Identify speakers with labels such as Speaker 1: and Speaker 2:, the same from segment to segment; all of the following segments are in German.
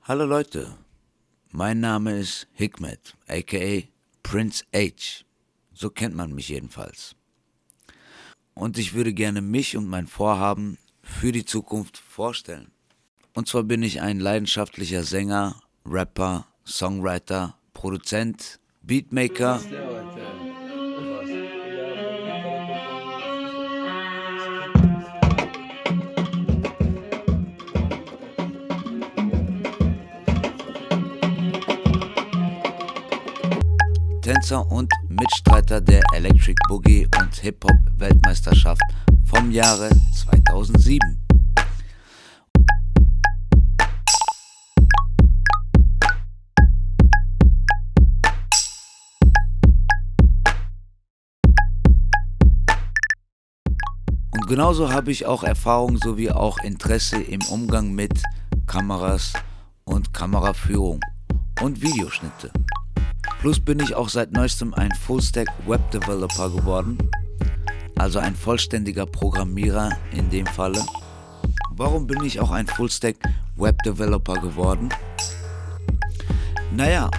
Speaker 1: Hallo Leute, mein Name ist Hikmet, aka Prince H. So kennt man mich jedenfalls. Und ich würde gerne mich und mein Vorhaben für die Zukunft vorstellen. Und zwar bin ich ein leidenschaftlicher Sänger, Rapper, Songwriter, Produzent, Beatmaker Tänzer und Mitstreiter der Electric Boogie und Hip-Hop-Weltmeisterschaft vom Jahre 2007. Und genauso habe ich auch Erfahrung sowie auch Interesse im Umgang mit Kameras und Kameraführung und Videoschnitte. Plus bin ich auch seit neuestem ein Full-Stack-Web-Developer geworden, also ein vollständiger Programmierer in dem Falle. Warum bin ich auch ein Full-Stack-Web-Developer geworden? Naja,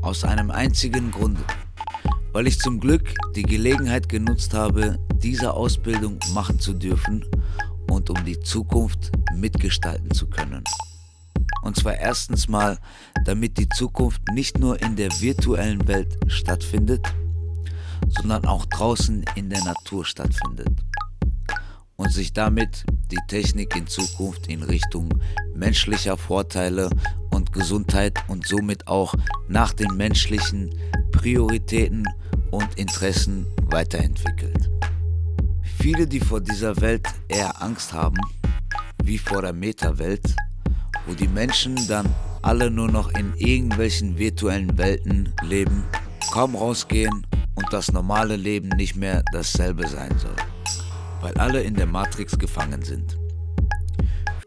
Speaker 1: aus einem einzigen Grunde, weil ich zum Glück die Gelegenheit genutzt habe, diese Ausbildung machen zu dürfen und um die Zukunft mitgestalten zu können. Und zwar erstens mal, damit die Zukunft nicht nur in der virtuellen Welt stattfindet, sondern auch draußen in der Natur stattfindet. Und sich damit die Technik in Zukunft in Richtung menschlicher Vorteile und Gesundheit und somit auch nach den menschlichen Prioritäten und Interessen weiterentwickelt. Viele, die vor dieser Welt eher Angst haben, wie vor der Meta-Welt, wo die Menschen dann alle nur noch in irgendwelchen virtuellen Welten leben, kaum rausgehen und das normale Leben nicht mehr dasselbe sein soll, weil alle in der Matrix gefangen sind.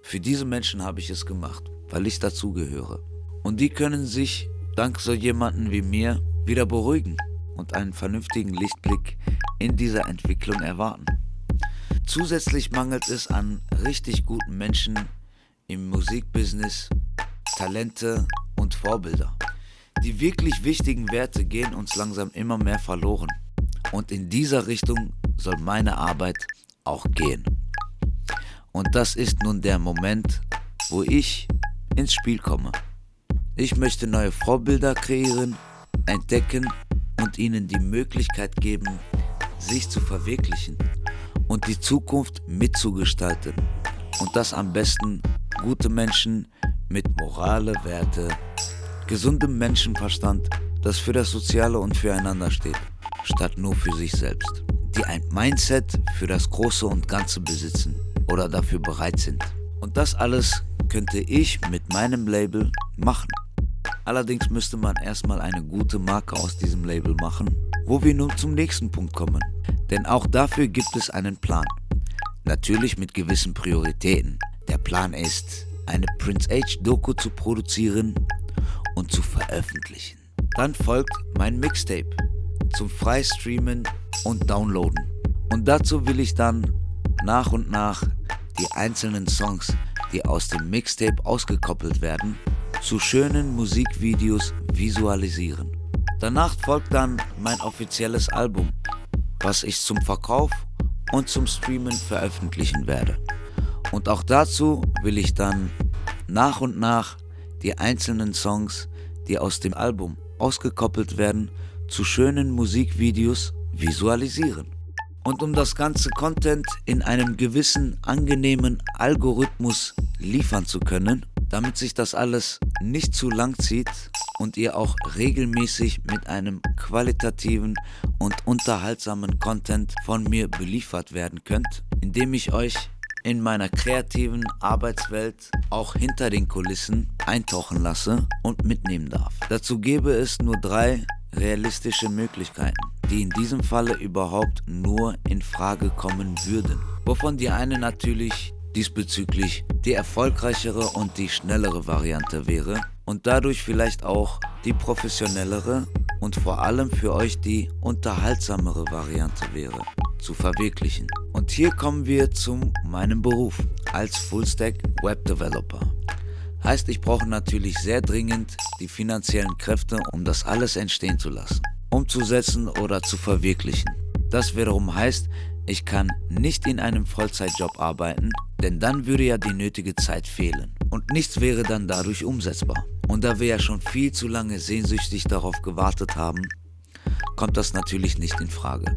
Speaker 1: Für diese Menschen habe ich es gemacht, weil ich dazugehöre. Und die können sich dank so jemanden wie mir wieder beruhigen und einen vernünftigen Lichtblick in dieser Entwicklung erwarten. Zusätzlich mangelt es an richtig guten Menschen im Musikbusiness, Talente und Vorbilder. Die wirklich wichtigen Werte gehen uns langsam immer mehr verloren. Und in dieser Richtung soll meine Arbeit auch gehen. Und das ist nun der Moment, wo ich ins Spiel komme. Ich möchte neue Vorbilder kreieren, entdecken und ihnen die Möglichkeit geben, sich zu verwirklichen und die Zukunft mitzugestalten. Und das am besten gute Menschen mit morale Werte, gesundem Menschenverstand, das für das Soziale und füreinander steht, statt nur für sich selbst. Die ein Mindset für das Große und Ganze besitzen oder dafür bereit sind. Und das alles könnte ich mit meinem Label machen. Allerdings müsste man erstmal eine gute Marke aus diesem Label machen, wo wir nun zum nächsten Punkt kommen. Denn auch dafür gibt es einen Plan. Natürlich mit gewissen Prioritäten. Der Plan ist, eine Prince H Doku zu produzieren und zu veröffentlichen. Dann folgt mein Mixtape zum Freistreamen und Downloaden. Und dazu will ich dann nach und nach die einzelnen Songs, die aus dem Mixtape ausgekoppelt werden, zu schönen Musikvideos visualisieren. Danach folgt dann mein offizielles Album, was ich zum Verkauf und zum Streamen veröffentlichen werde. Und auch dazu will ich dann nach und nach die einzelnen Songs, die aus dem Album ausgekoppelt werden, zu schönen Musikvideos visualisieren. Und um das ganze Content in einem gewissen angenehmen Algorithmus liefern zu können, damit sich das alles nicht zu lang zieht und ihr auch regelmäßig mit einem qualitativen und unterhaltsamen Content von mir beliefert werden könnt, indem ich euch in meiner kreativen Arbeitswelt auch hinter den Kulissen eintauchen lasse und mitnehmen darf. Dazu gäbe es nur 3 realistische Möglichkeiten, die in diesem Falle überhaupt nur in Frage kommen würden, wovon die eine natürlich diesbezüglich die erfolgreichere und die schnellere Variante wäre und dadurch vielleicht auch die professionellere und vor allem für euch die unterhaltsamere Variante wäre, zu verwirklichen. Und hier kommen wir zu meinem Beruf als Fullstack Web Developer. Heißt, ich brauche natürlich sehr dringend die finanziellen Kräfte, um das alles entstehen zu lassen, umzusetzen oder zu verwirklichen. Das wiederum heißt, ich kann nicht in einem Vollzeitjob arbeiten, denn dann würde ja die nötige Zeit fehlen und nichts wäre dann dadurch umsetzbar. Und da wir ja schon viel zu lange sehnsüchtig darauf gewartet haben, kommt das natürlich nicht in Frage.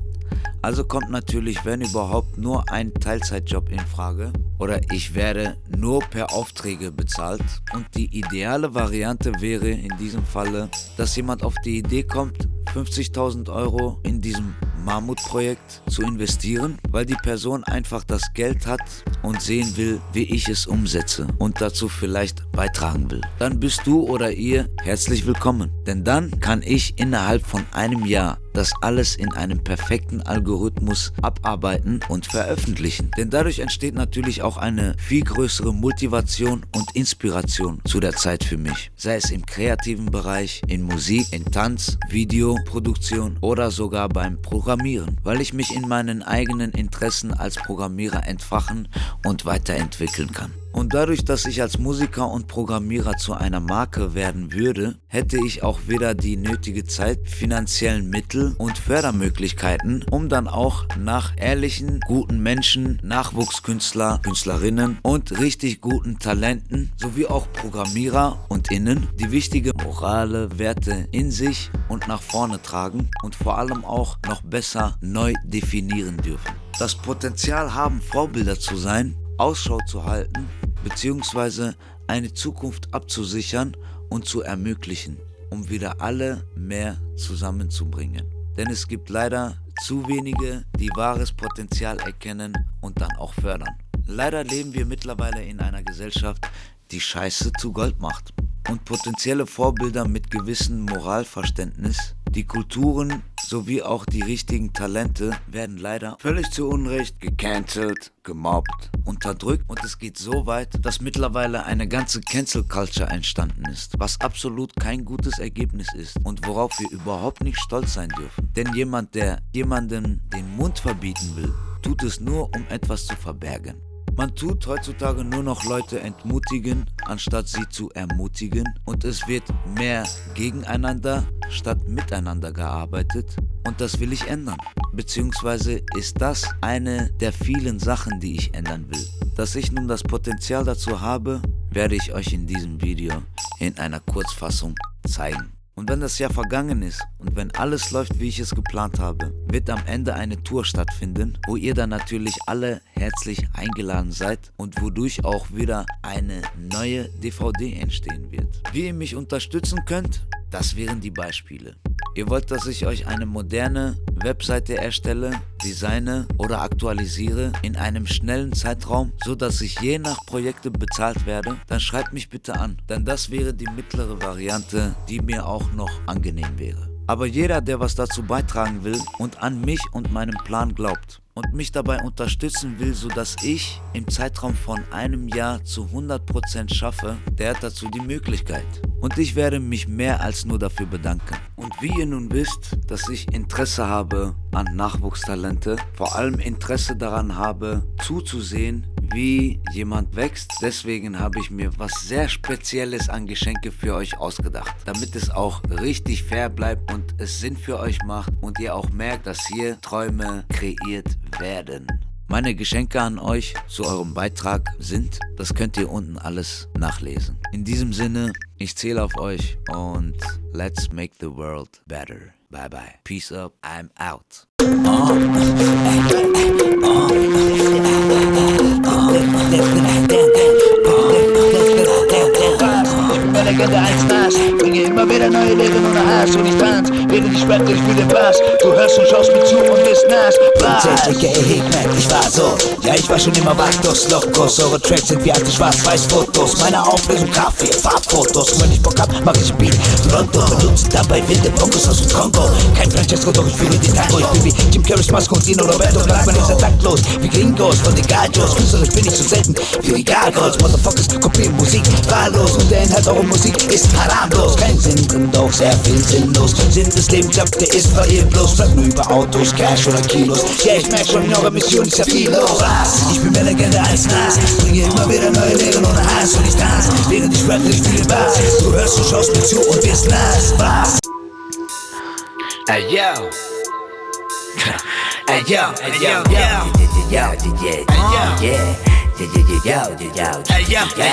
Speaker 1: Also kommt natürlich, wenn überhaupt, nur ein Teilzeitjob in Frage oder ich werde nur per Aufträge bezahlt. Und die ideale Variante wäre in diesem Falle, dass jemand auf die Idee kommt, 50.000 € in diesem Mammutprojekt zu investieren, weil die Person einfach das Geld hat und sehen will, wie ich es umsetze und dazu vielleicht beitragen will. Dann bist du oder ihr herzlich willkommen, denn dann kann ich innerhalb von einem Jahr das alles in einem perfekten Algorithmus abarbeiten und veröffentlichen. Denn dadurch entsteht natürlich auch eine viel größere Motivation und Inspiration zu der Zeit für mich. Sei es im kreativen Bereich, in Musik, in Tanz, Videoproduktion oder sogar beim Programmieren, weil ich mich in meinen eigenen Interessen als Programmierer entfachen und weiterentwickeln kann. Und dadurch, dass ich als Musiker und Programmierer zu einer Marke werden würde, hätte ich auch weder die nötige Zeit, finanziellen Mittel und Fördermöglichkeiten, um dann auch nach ehrlichen, guten Menschen, Nachwuchskünstler, Künstlerinnen und richtig guten Talenten sowie auch Programmierer und Innen, die wichtige morale Werte in sich und nach vorne tragen und vor allem auch noch besser neu definieren dürfen. Das Potenzial haben, Vorbilder zu sein, Ausschau zu halten, beziehungsweise eine Zukunft abzusichern und zu ermöglichen, um wieder alle mehr zusammenzubringen. Denn es gibt leider zu wenige, die wahres Potenzial erkennen und dann auch fördern. Leider leben wir mittlerweile in einer Gesellschaft, die Scheiße zu Gold macht. Und potenzielle Vorbilder mit gewissem Moralverständnis, die Kulturen sowie auch die richtigen Talente werden leider völlig zu Unrecht gecancelt, gemobbt, unterdrückt und es geht so weit, dass mittlerweile eine ganze Cancel Culture entstanden ist, was absolut kein gutes Ergebnis ist und worauf wir überhaupt nicht stolz sein dürfen. Denn jemand, der jemandem den Mund verbieten will, tut es nur, um etwas zu verbergen. Man tut heutzutage nur noch Leute entmutigen, anstatt sie zu ermutigen und es wird mehr gegeneinander statt miteinander gearbeitet und das will ich ändern. Beziehungsweise ist das eine der vielen Sachen, die ich ändern will. Dass ich nun das Potenzial dazu habe, werde ich euch in diesem Video in einer Kurzfassung zeigen. Und wenn das Jahr vergangen ist und wenn alles läuft, wie ich es geplant habe, wird am Ende eine Tour stattfinden, wo ihr dann natürlich alle herzlich eingeladen seid und wodurch auch wieder eine neue DVD entstehen wird. Wie ihr mich unterstützen könnt, das wären die Beispiele. Ihr wollt, dass ich euch eine moderne Webseite erstelle, designe oder aktualisiere in einem schnellen Zeitraum, so dass ich je nach Projekte bezahlt werde, dann schreibt mich bitte an, denn das wäre die mittlere Variante, die mir auch noch angenehm wäre. Aber jeder, der was dazu beitragen will und an mich und meinen Plan glaubt und mich dabei unterstützen will, sodass ich im Zeitraum von einem Jahr zu 100% schaffe, der hat dazu die Möglichkeit. Und ich werde mich mehr als nur dafür bedanken. Und wie ihr nun wisst, dass ich Interesse habe an Nachwuchstalente, vor allem Interesse daran habe, zuzusehen, wie jemand wächst. Deswegen habe ich mir was sehr Spezielles an Geschenke für euch ausgedacht, damit es auch richtig fair bleibt und es Sinn für euch macht und ihr auch merkt, dass hier Träume kreiert werden. Meine Geschenke an euch zu eurem Beitrag sind, das könnt ihr unten alles nachlesen. In diesem Sinne, ich zähle auf euch und let's make the world better. Bye bye. Peace up. I'm out.
Speaker 2: Legende 1 Nas, bringe immer wieder neue Lehren ohne Hass und ich tanz, während ich spreche, ich fühle den Bass. Du hörst und schaust mir zu und bist nass. Ich war so, ja ich war schon immer Vatos Locos. Eure Tracks sind wie alte Schwarz-Weiß-Fotos. Meine Auflösung Kaffee, Farbfotos. Und wenn ich Bock hab, mach ich ein Beat Toronto. Benutze dabei wilde Bongos aus dem Kongo. Kein Franchise, doch ich fühle die Tango. Ich bin wie Jim Carrey's Mask und Dino Roberto. Bleibt man ist taktlos, wie Gringos von den Gajos. Künstlerisch bin ich so selten wie die Gargols. Motherfuckers kopieren Musik, wahllos. Und der Inhalt eurer Musik ist haramlos. Kein Sinn drin, doch sehr viel sinnlos. Sinn des Lebens, der ist verirrtlos. Bleibt nur über Autos, Cash oder Kilos. Ja, ich merk schon, in eurer Mission ist ja viel los. Ich bin mehr Legende als Nas, bringe immer wieder neue Lehren ohne Hass und ich tanze, während ich schwöre, ich fühle was. Du hörst und schaust mir zu und wirst nass. Was?
Speaker 1: Ey yo. Ey yo, ey yo, ey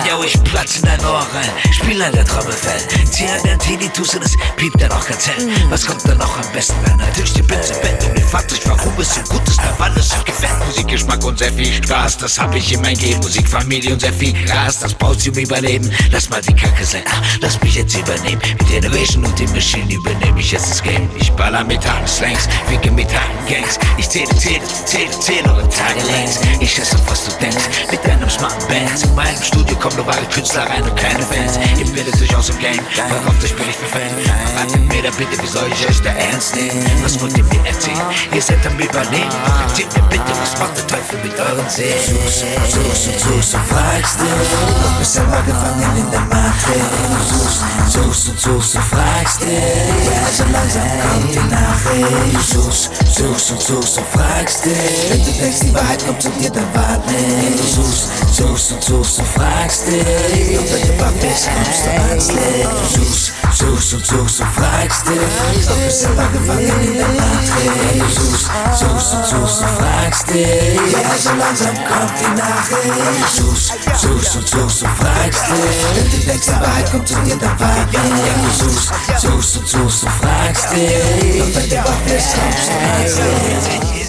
Speaker 1: yo, ich platz in dein Ohr rein, spiel an der Trommelfell, zieh an den Tinnitus und es piept dann auch ganz hell. Was kommt dann noch am besten, wenn natürlich die Bits im Bett und ihr fragt euch, warum es so gut ist, wann es euch gefällt. Musikgeschmack und sehr viel Spaß, das hab ich in mein Leben. Musikfamilie und sehr viel Gras, das braucht sie um Überleben. Lass mal die Kacke sein, lass mich jetzt übernehmen. Mit Innovation und den Maschinen übernehme ich jetzt das Game. Ich baller mit harten Slangs, wicke mit harten Gangs. Ich zähle und Tage längs. Ich esse, was du denkst, mit deinem smarten Bands. In meinem Studio kommen nur wahre Künstler rein und keine Fans. Ihr bildet euch aus dem Game, verkauft euch billig für Fan. Verratet mir da bitte, wie soll ich euch da ernst nehmen? Was wollt ihr mir erzählen? Ihr seid am Überleben, doch erzählt mir bitte, was macht der Teufel mit euren Seelen?
Speaker 2: Suchst und fragst dich, doch bist selber gefangen in der Matrix. Suchst und fragst dich, ja, so langsam kommt die Nachricht. Suchst und fragst dich, wenn du denkst, die Wahrheit kommt zu dir, dann wart nicht. Du suchst und fragst dich, doch wenn du wach bist, kommst du ans Licht. Suchst und fragst dich, doch bist selber gefangen in der Matrix. Suchst und fragst dich, ja, so langsam kommt die Nachricht. Suchst und fragst dich, wenn du denkst, die Wahrheit kommt zu dir, dann wart nicht. Du suchst und fragst dich, doch wenn du wach bist, kommst du ans Licht.